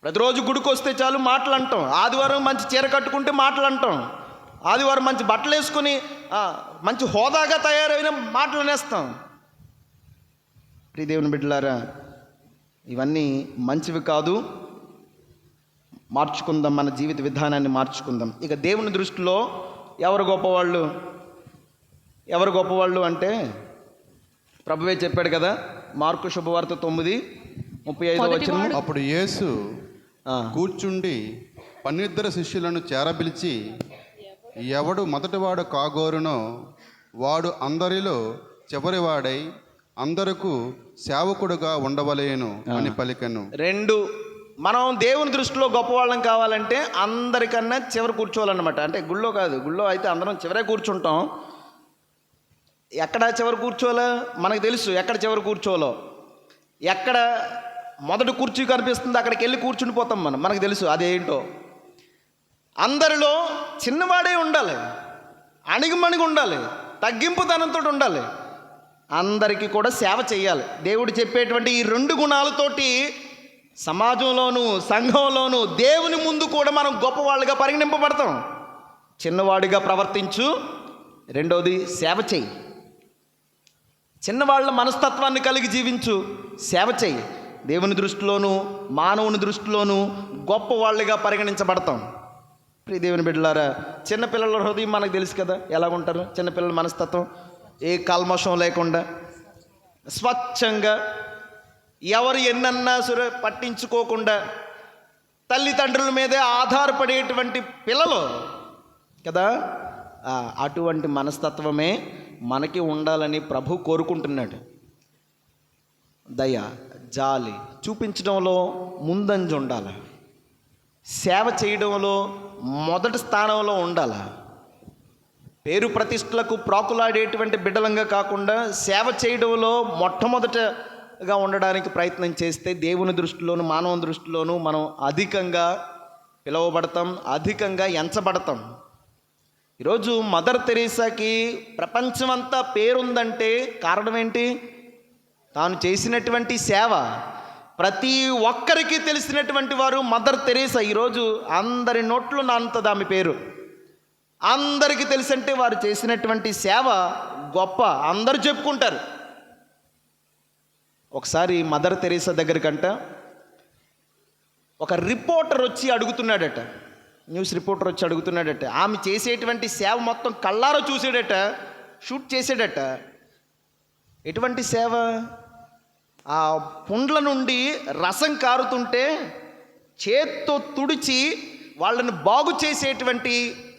ప్రతిరోజు గుడికి వస్తే చాలు మాటలు అంటాం, ఆదివారం మంచి చీర కట్టుకుంటే మాటలు అంటాం, ఆదివారం మంచి బట్టలు వేసుకొని మంచి హోదాగా తయారైన మాటలు అనేస్తాం. ప్రియ దేవుని బిడ్డలారా, ఇవన్నీ మంచివి కాదు. మార్చుకుందాం, మన జీవిత విధానాన్ని మార్చుకుందాం. ఇక దేవుని దృష్టిలో ఎవరు గొప్పవాళ్ళు? ఎవరు గొప్పవాళ్ళు అంటే ప్రభువే చెప్పాడు కదా, మార్కు శుభవార్త 9:35. అప్పుడు యేసు కూర్చుండి 12 శిష్యులను చేరపిలిచి, ఎవడు మొదటివాడు కాగోరునో వాడు అందరిలో చివరివాడై అందరకు సేవకుడుగా ఉండవలేను అని పలికెను. 2, మనం దేవుని దృష్టిలో గొప్పవాళ్ళం కావాలంటే అందరికన్నా చివరి కూర్చోవాలన్నమాట. అంటే గుళ్ళో కాదు, గుళ్ళో అయితే అందరం చివరే కూర్చుంటాం. ఎక్కడ చివరి కూర్చోవాలో మనకు తెలుసు, ఎక్కడ చివరి కూర్చోవాలో. ఎక్కడ మొదటి కుర్చీ కనిపిస్తుంది అక్కడికి వెళ్ళి కూర్చుని పోతాం మనకు తెలుసు అదేంటో. అందరిలో చిన్నవాడే ఉండాలి, అణిగిమణిగి ఉండాలి, తగ్గింపుతనంతో ఉండాలి, అందరికీ కూడా సేవ చేయాలి. దేవుడు చెప్పేటువంటి ఈ 2 గుణాలతోటి సమాజంలోనూ సంఘంలోనూ దేవుని ముందు కూడా మనం గొప్పవాళ్ళుగా పరిగణింపబడతాం. చిన్నవాడిగా ప్రవర్తించు, రెండవది సేవ చేయి. చిన్నవాళ్ళ మనస్తత్వాన్ని కలిగి జీవించు, సేవ చేయి. దేవుని దృష్టిలోనూ మానవుని దృష్టిలోనూ గొప్పవాళ్ళుగా పరిగణించబడతాం. ప్రియ దేవుని బిడ్డలారా, చిన్నపిల్లల హృదయం మనకు తెలుసు కదా, ఎలా ఉంటారు చిన్నపిల్లల మనస్తత్వం. ఏ కల్మషం లేకుండా స్వచ్ఛంగా, ఎవరు ఎన్నన్నా పట్టించుకోకుండా తల్లిదండ్రుల మీదే ఆధారపడేటువంటి పిల్లలు కదా. అటువంటి మనస్తత్వమే మనకి ఉండాలని ప్రభు కోరుకుంటున్నాడు. దయ, జాలి చూపించడంలో ముందంజ ఉండాలి, సేవ చేయడంలో మొదటి స్థానంలో ఉండాలి. పేరు ప్రతిష్టలకు ప్రాకులాడేటువంటి బిడ్డలంగా కాకుండా సేవ చేయడంలో మొట్టమొదటగా ఉండడానికి ప్రయత్నం చేస్తే దేవుని దృష్టిలోను మానవ దృష్టిలోనూ మనం అధికంగా పిలువబడతాం, అధికంగా ఎంచబడతాం. ఈరోజు మదర్ తెరీసాకి ప్రపంచమంతా పేరుందంటే కారణం ఏంటి? తాను చేసినటువంటి సేవ. ప్రతి ఒక్కరికి తెలిసినటువంటి వారు మదర్ తెరీసా. ఈరోజు అందరి నోట్లు నానుతుంది ఆమె పేరు. అందరికీ తెలిసంటే వారు చేసినటువంటి సేవ గొప్ప, అందరూ చెప్పుకుంటారు. ఒకసారి మదర్ తెరీసా దగ్గరికంట ఒక రిపోర్టర్ వచ్చి అడుగుతున్నాడట, న్యూస్ రిపోర్టర్ వచ్చి అడుగుతున్నాడట. ఆమె చేసేటువంటి సేవ మొత్తం కళ్ళారో చూసాడట, షూట్ చేసాడట. ఎటువంటి సేవ? ఆ పుండ్ల నుండి రసం కారుతుంటే చేత్తో తుడిచి వాళ్ళని బాగు చేసేటువంటి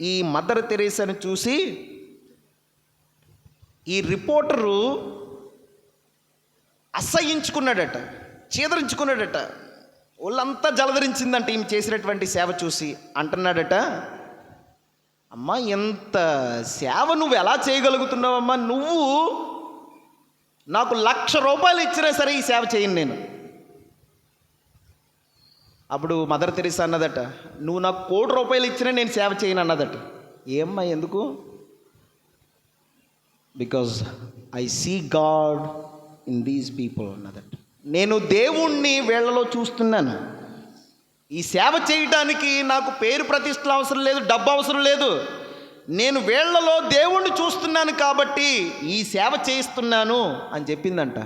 ఈ మదర్ తెరీసాను చూసి ఈ రిపోర్టరు అసహ్యించుకున్నాడట, చీదరించుకున్నాడట. వాళ్ళంతా జలధరించిందంట ఈమె చేసినటువంటి సేవ చూసి. అంటున్నాడట, అమ్మా ఎంత సేవ నువ్వు ఎలా చేయగలుగుతున్నావమ్మా? నువ్వు నాకు 1,00,000 రూపాయలు ఇచ్చినా సరే ఈ సేవ చేయను నేను. అప్పుడు మదర్ తెరీసా అన్నదట, నువ్వు నాకు ₹1,00,00,000 ఇచ్చినా నేను సేవ చేయను అన్నదట. ఏమ్మా ఎందుకు? Because I see God in these people అన్నదట. నేను దేవుణ్ణి వీళ్ళలో చూస్తున్నాను. ఈ సేవ చేయటానికి నాకు పేరు ప్రతిష్టలు అవసరం లేదు, డబ్బు అవసరం లేదు. నేను వీళ్ళలో దేవుణ్ణి చూస్తున్నాను కాబట్టి ఈ సేవ చేయిస్తున్నాను అని చెప్పిందంట.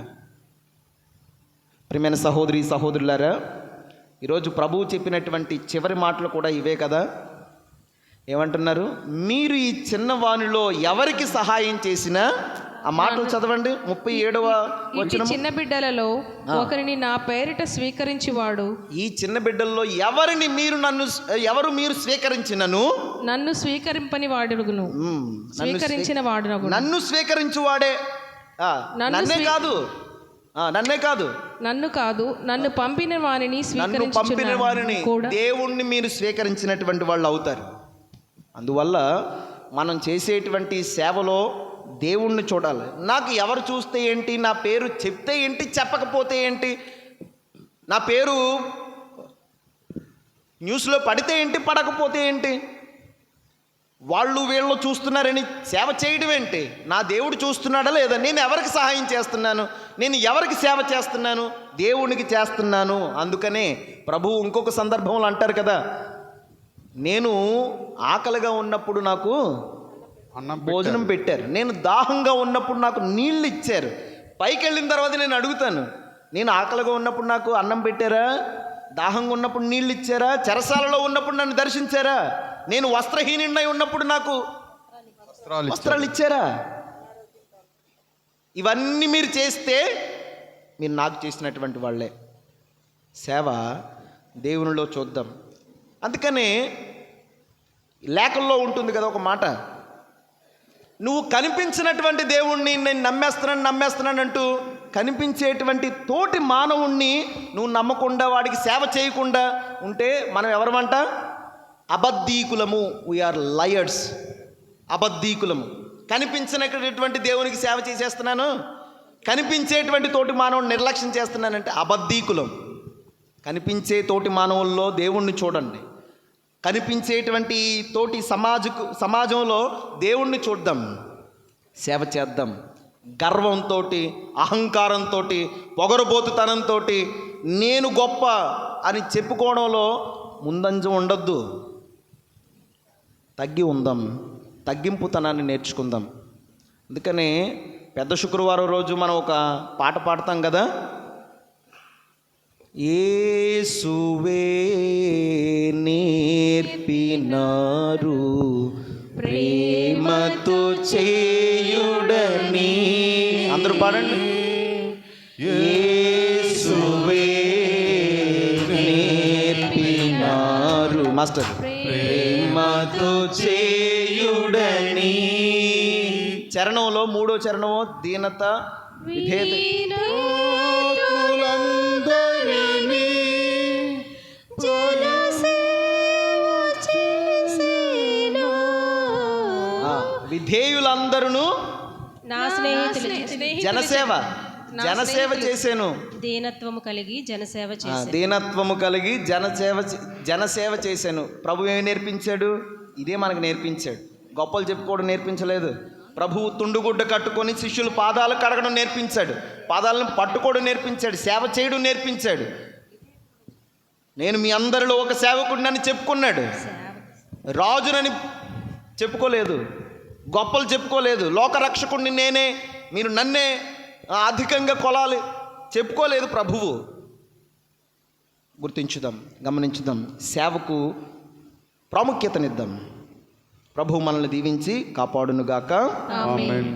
ప్రియమైన సహోదరి సహోదరులారా, ఈరోజు ప్రభువు చెప్పినటువంటి చివరి మాటలు కూడా ఇవే కదా. ఏమంటున్నారు? మీరు ఈ చిన్నవానిలో ఎవరికి సహాయం చేసినా, ఆ మాటలు చదవండి 37వ ఇంటి వచనం. చిన్న బిడ్డలలో ఒకరిని నా పేరిట స్వీకరించువాడు, ఈ చిన్న బిడ్డల్లో ఎవరు మీరు స్వీకరించినను, నన్ను స్వీకరింపని వాడుగును, స్వీకరించిన వాడునగును. నన్ను స్వీకరించువాడే. నన్నే కాదు, నన్ను కాదు, నన్ను పంపిన వారిని పంపిన వారిని, దేవుణ్ణి మీరు స్వీకరించినటువంటి వాళ్ళు అవుతారు. అందువల్ల మనం చేసేటువంటి సేవలో దేవుణ్ణి చూడాలి. నాకు ఎవరు చూస్తే ఏంటి, నా పేరు చెప్తే ఏంటి, చెప్పకపోతే ఏంటి, నా పేరు న్యూస్లో పడితే ఏంటి, పడకపోతే ఏంటి, వాళ్ళు వీళ్ళు చూస్తున్నారని సేవ చేయడం ఏంటి? నా దేవుడు చూస్తున్నాడా లేదా? నేను ఎవరికి సహాయం చేస్తున్నాను, నేను ఎవరికి సేవ చేస్తున్నాను? దేవునికి చేస్తున్నాను. అందుకనే ప్రభువు ఇంకొక సందర్భంలో అంటారు కదా, నేను ఆకలిగా ఉన్నప్పుడు నాకు భోజనం పెట్టారు, నేను దాహంగా ఉన్నప్పుడు నాకు నీళ్ళు ఇచ్చారు. పైకి వెళ్ళిన తర్వాత నేను అడుగుతాను, నేను ఆకలిగా ఉన్నప్పుడు నాకు అన్నం పెట్టారా, దాహంగా ఉన్నప్పుడు నీళ్ళు ఇచ్చారా, చెరసాలలో ఉన్నప్పుడు నన్ను దర్శించారా, నేను వస్త్రహీనుడై ఉన్నప్పుడు నాకు వస్త్రాలు ఇచ్చారా? ఇవన్నీ మీరు చేస్తే మీరు నాకు చేసినటువంటి వాళ్ళే. సేవ దేవునిలో చూద్దాం. అందుకనే లేఖల్లో ఉంటుంది కదా ఒక మాట, నువ్వు కనిపించినటువంటి దేవుణ్ణి నేను నమ్మేస్తున్నాను అంటూ కనిపించేటువంటి తోటి మానవుణ్ణి నువ్వు నమ్మకుండా, వాడికి సేవ చేయకుండా ఉంటే మనం ఎవరమంట? అబద్ధీకులము. We are liars, అబద్ధీకులము. కనిపించినటువంటి దేవునికి సేవ చేసేస్తున్నాను, కనిపించేటువంటి తోటి మానవుని నిర్లక్ష్యం చేస్తున్నానంటే అబద్ధీకులం. కనిపించే తోటి మానవుల్లో దేవుణ్ణి చూడండి. కనిపించేటువంటి తోటి సమాజంలో దేవుణ్ణి చూద్దాం, సేవ చేద్దాం. గర్వంతో, అహంకారంతో, పొగరుబోతుతనంతో నేను గొప్ప అని చెప్పుకోవడంలో ముందంజ ఉండొద్దు. తగ్గి ఉందాం, తగ్గింపుతనాన్ని నేర్చుకుందాం. అందుకనే పెద్ద శుక్రవారం రోజు మనం ఒక పాట పాడతాం కదా, యేసువే నేర్పినారు ప్రేమతో చేయుడని. అందరూ పాడండి. యేసువే నేర్పినారు మాస్టర్ ప్రేమతో చేయుడని. చరణంలో 3వ చరణము దీనత విధేయత. విధేయులందరూ నా స్నేహితులు జనసేవ చేశాను. దీనత్వము కలిగి జనసేవ చేశాను. దీనత్వము కలిగి జనసేవ చేశాను. ప్రభు ఏమి నేర్పించాడు? ఇదే మనకు నేర్పించాడు. గొప్పలు చెప్పుకోవడం నేర్పించలేదు. ప్రభువు తుండుగుడ్డ కట్టుకొని శిష్యులు పాదాలు కడగడం నేర్పించాడు, పాదాలను పట్టుకోవడం నేర్పించాడు, సేవ చేయడం నేర్పించాడు. నేను మీ అందరిలో ఒక సేవకుడినని చెప్పుకున్నాడు. రాజునని చెప్పుకోలేదు, గొప్పలు చెప్పుకోలేదు. లోకరక్షకుడిని నేనే, మీరు నన్నే అధికంగా కొలాలి చెప్పుకోలేదు ప్రభువు. గుర్తించుదాం, గమనించుదాం, సేవకు ప్రాముఖ్యతనిద్దాం. ప్రభువు మనల్ని దీవించి కాపాడునుగాక. ఆమేన్.